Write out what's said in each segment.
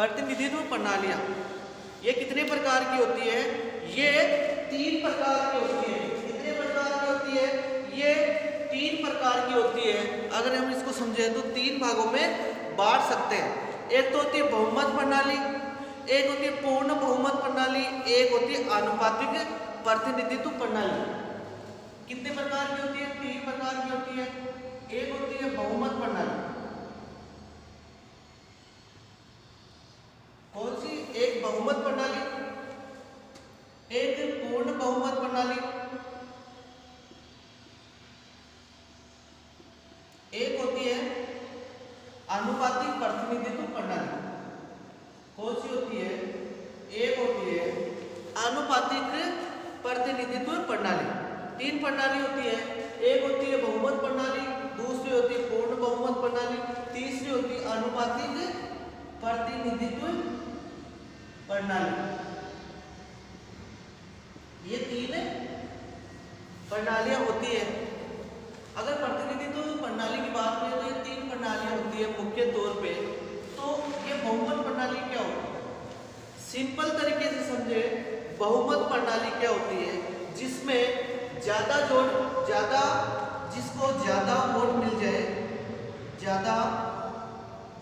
प्रतिनिधित्व प्रणालियां ये कितने प्रकार की होती है? ये 3 प्रकार की होती है। कितने प्रकार की होती है? ये 3 प्रकार की होती है। अगर हम इसको समझें तो 3 भागों में बांट सकते हैं। एक तो होती है बहुमत प्रणाली, एक होती है पूर्ण बहुमत प्रणाली, एक होती है आनुपातिक प्रतिनिधित्व प्रणाली। कितने प्रकार की होती है? 3 प्रकार की होती है। एक होती है बहुमत प्रणाली। कौन सी? एक बहुमत प्रणाली, एक पूर्ण बहुमत प्रणाली, एक होती है आनुपातिक प्रतिनिधित्व प्रणाली। कौन सी होती है? एक होती है आनुपातिक प्रतिनिधित्व प्रणाली। 3 प्रणाली होती है। एक होती है बहुमत प्रणाली, दूसरी होती है पूर्ण बहुमत प्रणाली, तीसरी होती है आनुपातिक प्रतिनिधित्व प्रणाली। ये 3 प्रणालियां होती है। अगर प्रतिनिधित्व प्रणाली की बात करें तो ये 3 प्रणालियां होती है मुख्य तौर पे। तो ये बहुमत प्रणाली क्या होती है? सिंपल तरीके से समझे, बहुमत प्रणाली क्या होती है? जिसमें जिसको ज्यादा वोट मिल जाए, ज्यादा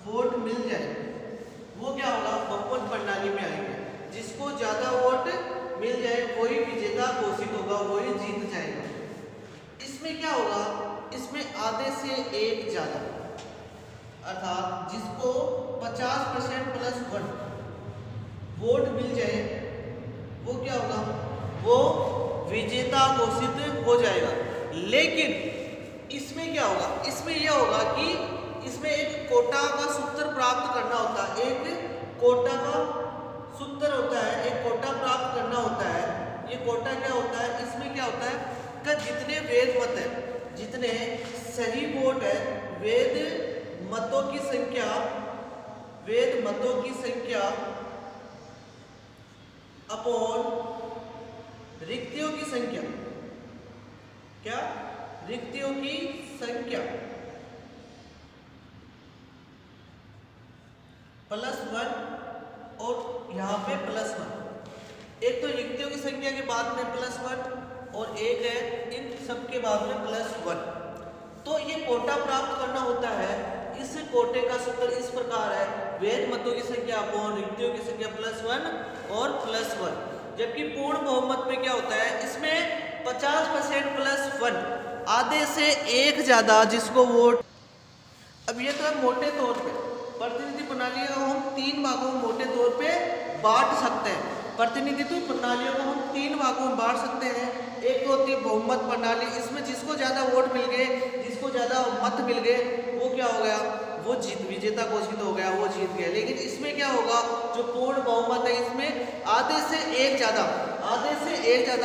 वोट मिल जाए, वो क्या होगा? बहुमत प्रणाली में आएंगे। जिसको ज्यादा वोट मिल जाए वही विजेता घोषित होगा, वही जीत जाएगा। इसमें क्या होगा? इसमें आधे से एक ज्यादा, अर्थात जिसको 50% प्लस 1 वोट मिल जाए वो क्या होगा? वो विजेता घोषित हो जाएगा। लेकिन इसमें क्या होगा? इसमें यह होगा कि इसमें एक कोटा का सूत्र प्राप्त करना होता है। एक कोटा का सूत्र होता है, एक कोटा प्राप्त करना होता है। ये कोटा क्या होता है? इसमें क्या होता है कि जितने वेद मत है, जितने सही वोट है, वेद मतों की संख्या अपॉन रिक्तियों की संख्या, क्या? रिक्तियों की संख्या +1 और यहाँ पे +1। एक तो रिक्तियों की संख्या के बाद में +1 और एक है इन सब के बाद में +1। तो ये कोटा प्राप्त करना होता है। इस कोटे का सूत्र इस प्रकार है, वेद मतों की संख्या अपॉन रिक्तियों की संख्या +1 और +1। जबकि पूर्ण बहुमत में क्या होता है? इसमें 50% +1, आधे से एक ज्यादा जिसको वोट। अब ये तो है मोटे तौर पे प्रतिनिधि प्रणालियों को हम 3 भागों में मोटे तौर पे बांट सकते हैं। प्रतिनिधित्व प्रणालियों को हम 3 भागों में बांट सकते हैं। एक तो होती है बहुमत प्रणाली, इसमें जिसको ज्यादा वोट मिल गए, जिसको ज्यादा मत मिल गए, वो क्या हो गया? वो विजेता घोषित हो गया, वो जीत गया। लेकिन इसमें क्या होगा? जो पूर्ण बहुमत है, इसमें आधे से एक ज्यादा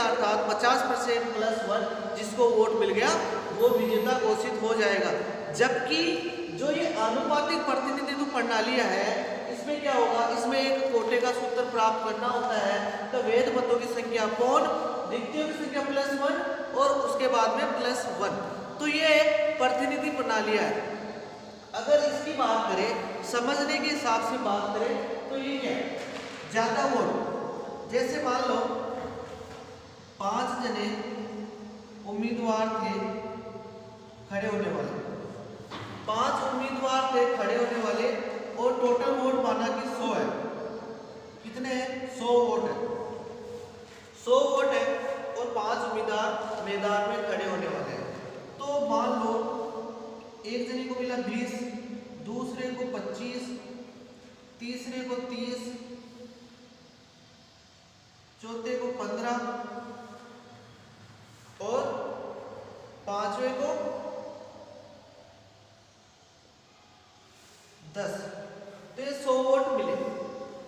अर्थात 50% +1 जिसको वोट मिल गया वो विजेता घोषित हो जाएगा। जबकि जो ये आनुपातिक प्रतिनिधित्व प्रणालियां है, इसमें क्या होगा? इसमें एक कोटे का सूत्र प्राप्त करना होता है। तो वेद मतों की संख्या अपॉन रिक्तियों की संख्या +1 और उसके बाद में +1। तो ये प्रतिनिधि प्रणालियां है। अगर इसकी बात करें, समझने के हिसाब से बात करें तो ये क्या है? ज्यादा वोट, जैसे मान लो 5 जने उम्मीदवार थे खड़े होने वाले, 5 उम्मीदवार थे खड़े होने वाले और टोटल वोट माना कि 100 है। कितने हैं? 100 वोट है। 100 वोट है और 5 उम्मीदवार मैदान में खड़े होने वाले हैं। तो मान लो एक जने को मिला 20, दूसरे को 25, तीसरे को 30, चौथे को 15 और पांचवें को 10। तो ये 100 वोट मिले।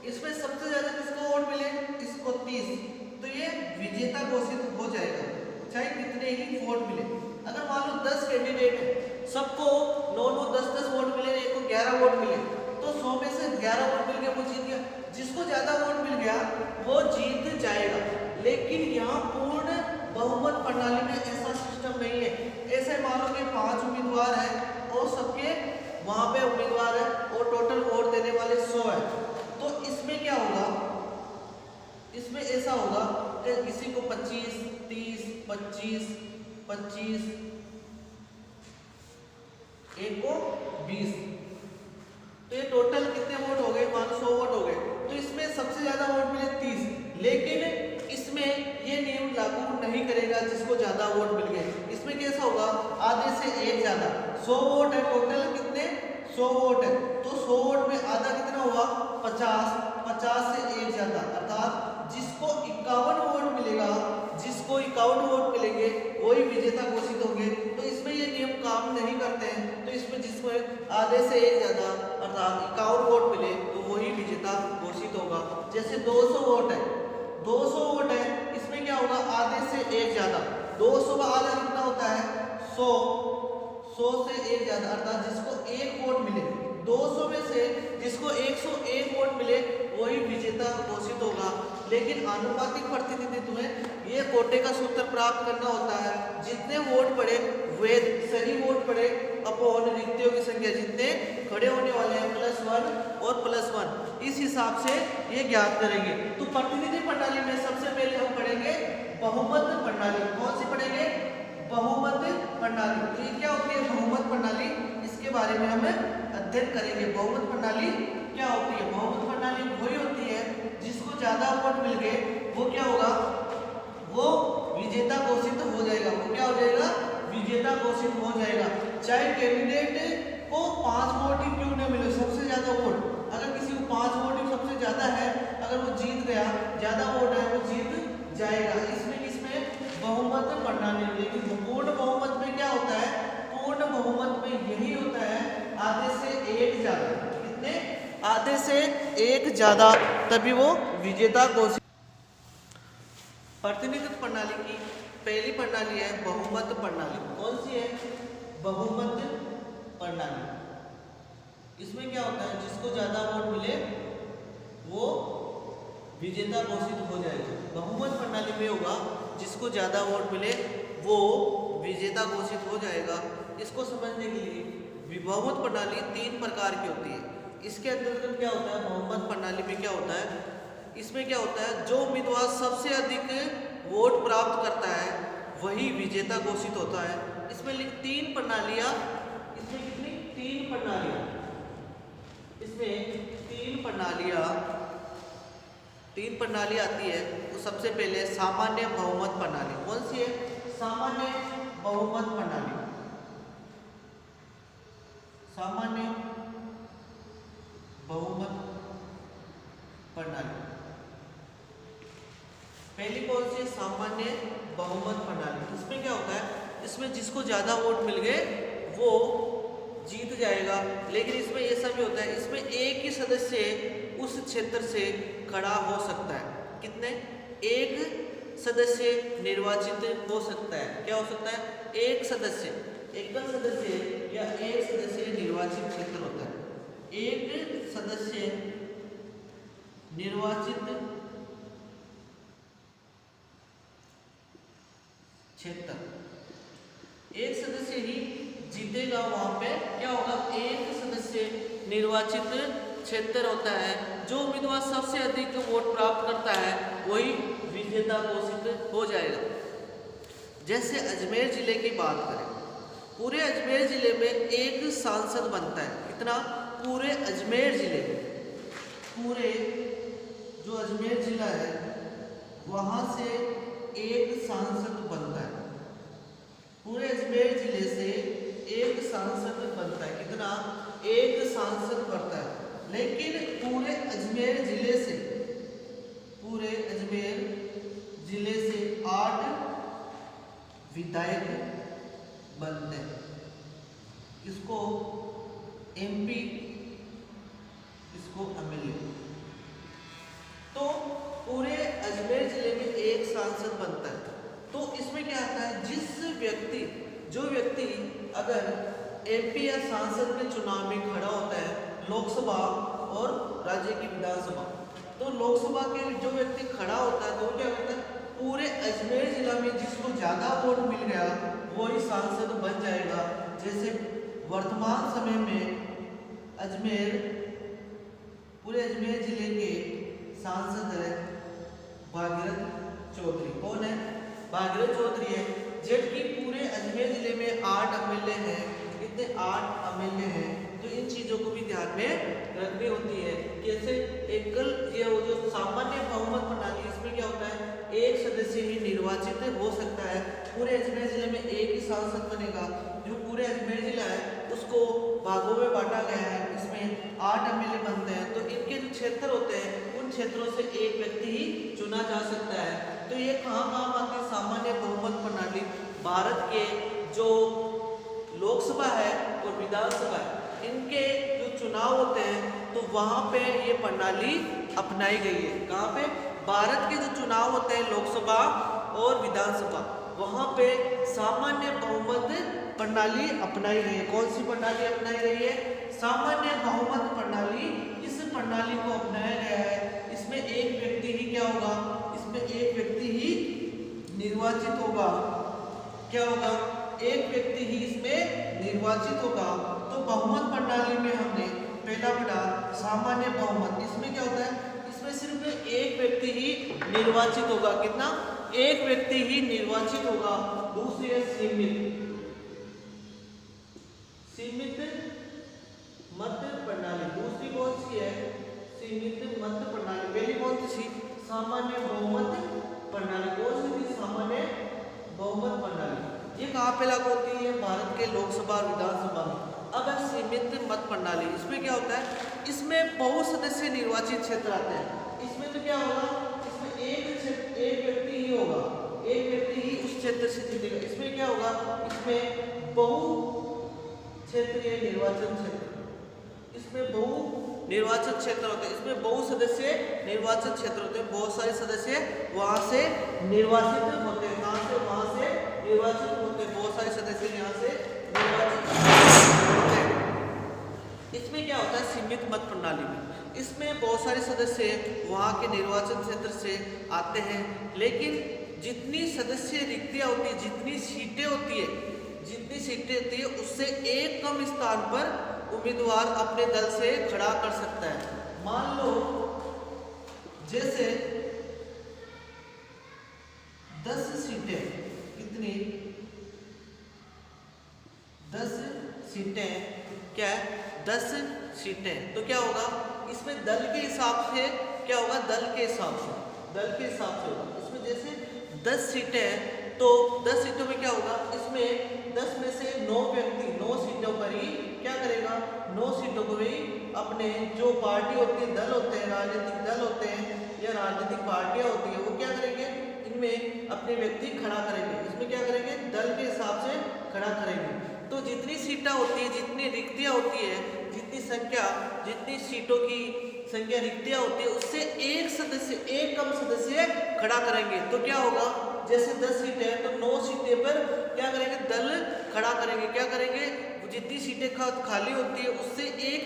इसमें सबसे ज्यादा किसको वोट मिले? इसको 30। तो ये विजेता घोषित हो जाएगा चाहे कितने ही वोट मिले। अगर मान लो 10 कैंडिडेट है, सबको 9-9, 10-10 वोट मिले, एक को 11 वोट मिले, तो 100 में से 11 वोट मिल गया, वो जीत गया। जिसको ज्यादा वोट मिल गया वो जीत जाएगा। लेकिन यहाँ पूर्ण बहुमत प्रणाली में ऐसा सिस्टम नहीं है। ऐसे मान लो कि 5 उम्मीदवार है और सबके वहां पे उम्मीदवार है और टोटल वोट देने वाले 100 है। तो इसमें क्या होगा, इसमें ऐसा होगा कि किसी को 25, 30, 25, 25, एक को 20, तो ये टोटल कितने वोट हो गए, मान लो 100 वोट हो गए। तो इसमें सबसे ज्यादा वोट मिले 30, लेकिन इसमें ये नियम लागू नहीं करेगा जिसको ज्यादा वोट मिल गए। इसमें कैसा होगा, आधे से एक ज्यादा, 100 वोट है, टोटल कितने 100 वोट है, तो 100 वोट में आधा कितना हुआ 50, 50 से एक ज्यादा, अर्थात जिसको 51 वोट मिलेगा, जिसको 51 वोट मिलेंगे वही विजेता घोषित होंगे। तो इसमें ये नियम काम नहीं करते हैं। तो इसमें जिसको आधे से एक ज्यादा अर्थात 51 वोट मिले तो वही विजेता घोषित होगा। जैसे 200 वोट है, 200 वोट है, इसमें क्या होगा, आधे से एक ज्यादा, 200 का आधा कितना होता है 100, 100 से एक ज्यादा अर्थात जिसको एक वोट मिले, 200 में से जिसको 101 वोट मिले वही विजेता घोषित होगा। लेकिन आनुपातिक प्रतिनिधित्व में ये कोटे का सूत्र प्राप्त करना होता है, जितने वोट पड़े वे सही वोट पड़े अपॉन रिक्तियों की संख्या, जितने खड़े होने वाले हैं +1 और +1, इस हिसाब से ये ज्ञात करेंगे। तो प्रतिनिधि प्रणाली में सबसे पहले हम पढ़ेंगे बहुमत प्रणाली। कौन सी पढ़ेंगे, बहुमत प्रणाली। तो ये क्या होती है बहुमत प्रणाली, इसके बारे में हम अध्ययन करेंगे। बहुमत प्रणाली क्या होती है, बहुमत प्रणाली वही होती है जिसको ज्यादा वोट मिल गए वो क्या होगा, वो विजेता घोषित हो जाएगा। वो क्या हो जाएगा, विजेता घोषित हो जाएगा। चाहे कैंडिडेट को 5 वोट ही क्यों न मिले, सबसे ज्यादा वोट, अगर किसी को 5 वोट ही सबसे ज्यादा है, अगर वो जीत गया, ज्यादा वोट है वो जीत जाएगा। इसमें बहुमत प्रणाली। लेकिन पूर्ण बहुमत में क्या होता है, पूर्ण बहुमत में यही होता है आधे से एक ज्यादा, कितने, आधे से एक ज्यादा, तभी वो विजेता घोषित। प्रतिनिधित्व प्रणाली की पहली प्रणाली है बहुमत प्रणाली। कौन सी है, बहुमत प्रणाली। इसमें क्या होता है, जिसको ज्यादा वोट मिले वो विजेता घोषित हो जाएगा। बहुमत प्रणाली में होगा जिसको ज्यादा वोट मिले वो विजेता घोषित हो जाएगा। इसको समझने के लिए बहुमत प्रणाली 3 प्रकार की होती है। इसके अंतर्गत क्या होता है, बहुमत प्रणाली में क्या होता है, इसमें क्या होता है, जो उम्मीदवार सबसे अधिक वोट प्राप्त करता है वही विजेता घोषित होता है। इसमें 3 प्रणालियां, इसमें कितनी 3 प्रणालियां, इसमें 3 प्रणाली आती है। तो सबसे पहले सामान्य बहुमत प्रणाली। कौन सी है, सामान्य बहुमत प्रणाली। सामान्य बहुमत प्रणाली पहली कौन सी है, सामान्य बहुमत प्रणाली। इसमें क्या होता है, इसमें जिसको ज्यादा वोट मिल गए वो जीत जाएगा। लेकिन इसमें ऐसा भी होता है, इसमें एक ही सदस्य उस क्षेत्र से खड़ा हो सकता है। कितने, एक सदस्य निर्वाचित हो सकता है। क्या हो सकता है, एक सदस्य, एकल सदस्य या एक सदस्य निर्वाचित क्षेत्र होता है। एक सदस्य निर्वाचित क्षेत्र, एक सदस्य ही जीतेगा। वहां पे क्या होगा, एक सदस्य निर्वाचित क्षेत्र होता है। जो उम्मीदवार सबसे अधिक वोट प्राप्त करता है वही विजेता घोषित हो जाएगा। जैसे अजमेर जिले की बात करें, पूरे अजमेर जिले में एक सांसद बनता है। कितना, पूरे अजमेर जिले में, पूरे जो अजमेर जिला है वहां से एक सांसद बनता है। पूरे अजमेर जिले से एक सांसद बनता है। कितना, एक सांसद बनता है। लेकिन पूरे अजमेर जिले से, पूरे अजमेर जिले से 8 विधायक बनते हैं। इसको एमपी, इसको एमएलए। तो पूरे अजमेर जिले में एक सांसद बनता है। तो इसमें क्या आता है, जो व्यक्ति अगर एमपी या सांसद के चुनाव में खड़ा होता है, लोकसभा और राज्य की विधानसभा, तो लोकसभा के जो व्यक्ति खड़ा होता है तो क्या करता है, पूरे अजमेर जिला में जिसको ज्यादा वोट मिल गया वो ही सांसद बन जाएगा। जैसे वर्तमान समय में अजमेर, पूरे अजमेर जिले के सांसद है भागीरथ चौधरी। कौन है? भागीरथ चौधरी है। जबकि पूरे अजमेर जिले में 8 एमएलए हैं। कितने? 8 एमएलए हैं। तो इन चीजों को भी ध्यान में रखनी होती है। कैसे? एकल ये वो जो सामान्य बहुमत प्रणाली, इसमें क्या होता है, एक सदस्य ही निर्वाचित हो सकता है। पूरे अजमेर जिले में एक ही सांसद बनेगा। जो पूरे अजमेर जिला है उसको भागों में बांटा गया है। इसमें 8 एमएलए बनते हैं। तो इनके जो क्षेत्र होते हैं उन क्षेत्रों से एक व्यक्ति ही चुना जा सकता है। तो ये कहाँ काम आती है? सामान्य बहुमत प्रणाली भारत के जो लोकसभा है और विधानसभा है, इनके जो चुनाव होते हैं तो वहाँ पे ये प्रणाली अपनाई गई है। कहाँ पे? भारत के जो चुनाव होते हैं लोकसभा और विधानसभा, वहाँ पे सामान्य बहुमत प्रणाली अपनाई गई है। कौन सी प्रणाली अपनाई गई है? सामान्य बहुमत प्रणाली। इस प्रणाली को अपनाया गया है। इसमें एक व्यक्ति ही क्या होगा? इसमें एक व्यक्ति ही निर्वाचित होगा। क्या होगा? एक व्यक्ति ही इसमें निर्वाचित होगा। तो बहुमत प्रणाली में हमने पहला पढ़ा सामान्य बहुमत। इसमें क्या होता है? इसमें सिर्फ एक व्यक्ति ही निर्वाचित होगा। कितना? एक व्यक्ति ही निर्वाचित होगा। दूसरी है सीमित मत प्रणाली। दूसरी कौन सी है? सीमित मत प्रणाली। पहली कौन सी? सामान्य बहुमत प्रणाली। कौन सी थी? सामान्य बहुमत प्रणाली। ये कहाँ पे लागू होती है? भारत के लोकसभा और विधानसभा में। अब है सीमित मत प्रणाली। इसमें क्या होता है? इसमें बहुसदस्यीय निर्वाचित क्षेत्र आते हैं। इसमें तो क्या होगा? इसमें एक व्यक्ति ही होगा। एक व्यक्ति ही उस क्षेत्र से जीतेगा। इसमें क्या होगा? इसमें बहु क्षेत्रीय निर्वाचन क्षेत्र। इसमें बहु निर्वाचन क्षेत्र होते हैं। इसमें बहुसदस्यीय निर्वाचन क्षेत्र होते हैं। बहुत सारे सदस्य वहां से निर्वाचित होते हैं। कहां से? वहां से निर्वाचित होते हैं। बहुत सारे सदस्य यहाँ से निर्वाचित होते हैं। इसमें क्या होता है? सीमित मत प्रणाली में इसमें बहुत सारे सदस्य वहां के निर्वाचन क्षेत्र से आते हैं। लेकिन जितनी सदस्य रिक्तियां होती है, जितनी सीटें होती है उससे एक कम स्थान पर उम्मीदवार अपने दल से खड़ा कर सकता है। मान लो जैसे 10 सीटें, कितनी? 10 सीटें। क्या है? 10 सीटें। तो क्या होगा? इसमें दल के हिसाब से क्या होगा? दल के हिसाब से होगा। इसमें जैसे 10 सीटें हैं तो 10 सीटों में क्या होगा? इसमें 10 में से 9 व्यक्ति 9 सीटों पर ही क्या करेगा? 9 सीटों को भी अपने जो पार्टी होती है, दल होते हैं, राजनीतिक दल होते हैं या राजनीतिक पार्टियां होती है, वो क्या करेंगे? इनमें अपने व्यक्ति खड़ा करेंगे। इसमें क्या करेंगे? दल के हिसाब से खड़ा करेंगे। तो जितनी सीटें होती है, जितनी रिक्तियां होती है, जितनी सीटों की संख्या रिक्तियां होती है, उससे एक कम सदस्य खड़ा करेंगे। तो क्या होगा? जैसे 10 सीटें हैं तो 9 सीटें पर क्या करेंगे? दल खड़ा करेंगे। क्या करेंगे? जितनी सीटें खाली होती है उससे एक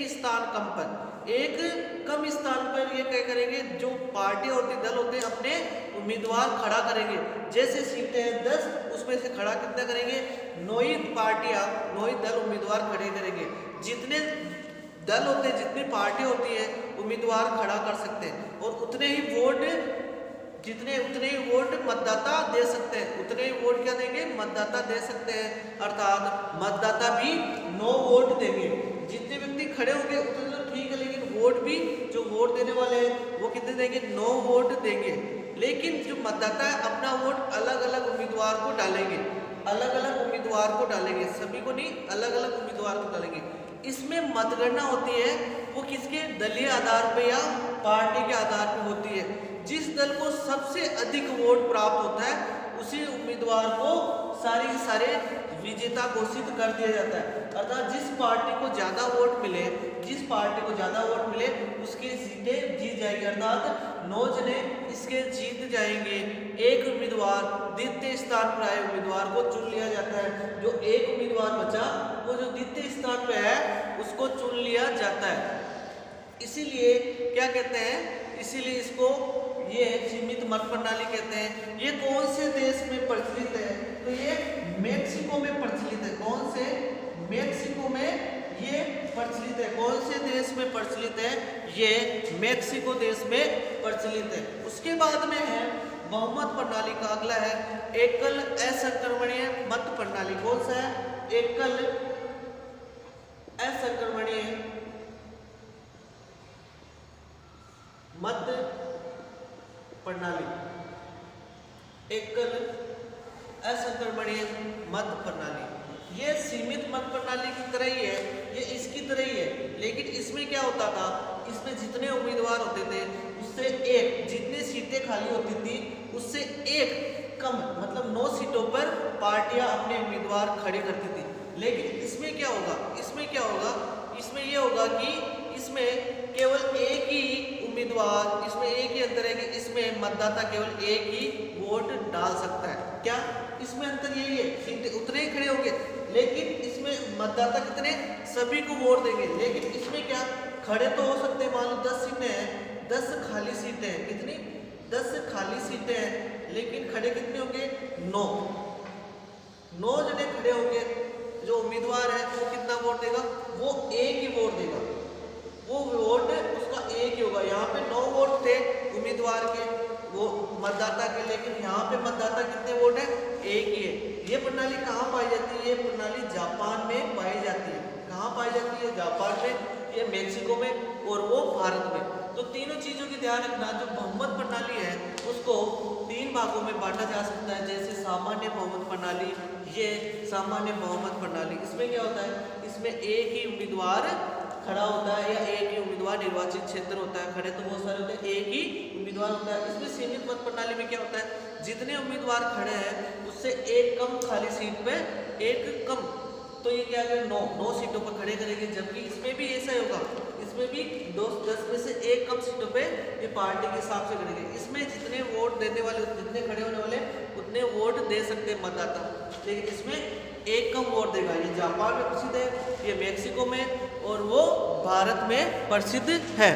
कम स्थान पर ये क्या करेंगे? जो पार्टियां होती है, दल होते हैं, अपने उम्मीदवार खड़ा करेंगे। जैसे सीटें हैं 10, उसमें से खड़ा कितना करेंगे? 9 ही दल उम्मीदवार खड़े करेंगे। जितने दल होते हैं, जितनी पार्टी होती है, उम्मीदवार खड़ा कर सकते हैं और उतने ही वोट मतदाता दे सकते हैं। उतने ही वोट क्या देंगे? मतदाता दे सकते हैं। अर्थात मतदाता भी 9 वोट देंगे। जितने व्यक्ति खड़े होंगे उतने तो ठीक है, लेकिन वोट भी जो वोट देने वाले हैं वो कितने देंगे? 9 वोट देंगे। लेकिन जो मतदाता है अपना वोट अलग अलग उम्मीदवार को डालेंगे। सभी को नहीं, अलग अलग उम्मीदवार को डालेंगे। इसमें मतगणना होती है वो किसके? दलीय आधार पे या पार्टी के आधार पे होती है। जिस दल को सबसे अधिक वोट प्राप्त होता है उसी उम्मीदवार को सारे विजेता घोषित कर दिया जाता है। अर्थात जिस पार्टी को ज्यादा वोट मिले उसकी सीटें जीत जाएगी। अर्थात 9 जने इसके जीत जाएंगे। एक उम्मीदवार द्वितीय स्थान पर आए उम्मीदवार को चुन लिया जाता है। जो एक उम्मीदवार बचा वो जो द्वितीय स्थान पर है उसको चुन लिया जाता है। इसीलिए क्या कहते हैं? इसीलिए इसको ये सीमित मत प्रणाली कहते हैं। ये कौन से देश में प्रचलित है? तो ये मेक्सिको में प्रचलित है। कौन से? मेक्सिको में ये प्रचलित है। कौन से देश में प्रचलित है? ये मेक्सिको देश में प्रचलित है। उसके बाद में है बहुमत प्रणाली का अगला है एकल असंक्रमणीय मत प्रणाली। कौन सा है? एकल असंक्रमणीय मत प्रणाली। एकल असंक्रमणीय मत प्रणाली ये सीमित मत प्रणाली की तरह ही है, ये इसकी तरह ही है, लेकिन इसमें क्या होता था, इसमें जितने उम्मीदवार होते थे उससे एक, जितनी सीटें खाली होती थी उससे एक कम, मतलब 9 सीटों पर पार्टियां अपने उम्मीदवार खड़े करती थी। लेकिन इसमें क्या होगा, इसमें क्या होगा, इसमें ये होगा कि इसमें केवल एक ही उम्मीदवार, इसमें एक ही अंतर है कि इसमें मतदाता केवल एक ही वोट डाल सकता है। क्या इसमें अंतर यही है, सीटें उतने ही खड़े होंगे, लेकिन इसमें मतदाता कितने, सभी को वोट देंगे। लेकिन इसमें क्या, खड़े तो हो सकते हैं, मान लो 10 सीटें हैं, 10 खाली सीटें हैं, कितनी, 10 खाली सीटें हैं, लेकिन खड़े कितने होंगे, 9 जने खड़े होंगे। जो उम्मीदवार है वो कितना वोट देगा, वो एक ही वोट देगा, वो वोट उसका एक ही होगा। यहाँ पे 9 वोट थे उम्मीदवार के, वो मतदाता के, लेकिन यहाँ पे मतदाता कितने वोट है, एक ही है। ये प्रणाली कहाँ पाई जाती है, ये प्रणाली जापान में पाई जाती है। कहाँ पाई जाती है, जापान में, ये मेक्सिको में, और वो भारत में। तो तीनों चीजों की ध्यान रखना। जो बहुमत प्रणाली है उसको 3 भागों में बांटा जा सकता है, जैसे सामान्य बहुमत प्रणाली, ये सामान्य बहुमत प्रणाली। इसमें क्या होता है, इसमें एक ही उम्मीदवार खड़ा होता है, या एक ही उम्मीदवार निर्वाचित क्षेत्र होता है, खड़े तो बहुत सारे होते हैं, एक ही उम्मीदवार होता है। इसमें सीमित मत प्रणाली में क्या होता है, जितने उम्मीदवार खड़े हैं उससे एक कम खाली सीट पे एक कम, तो ये क्या है, 9 सीटों पर खड़े करेंगे। जबकि इसमें भी ऐसा ही होगा, इसमें भी 10 में से एक कम सीटों पे ये पार्टी के हिसाब से करेंगे। इसमें जितने वोट देने वाले, जितने खड़े होने वाले उतने वोट दे सकते हैं मतदाता, लेकिन इसमें एक कम वोट देगा। ये जापान में प्रसिद्ध है, ये मेक्सिको में, और वो भारत में प्रसिद्ध है।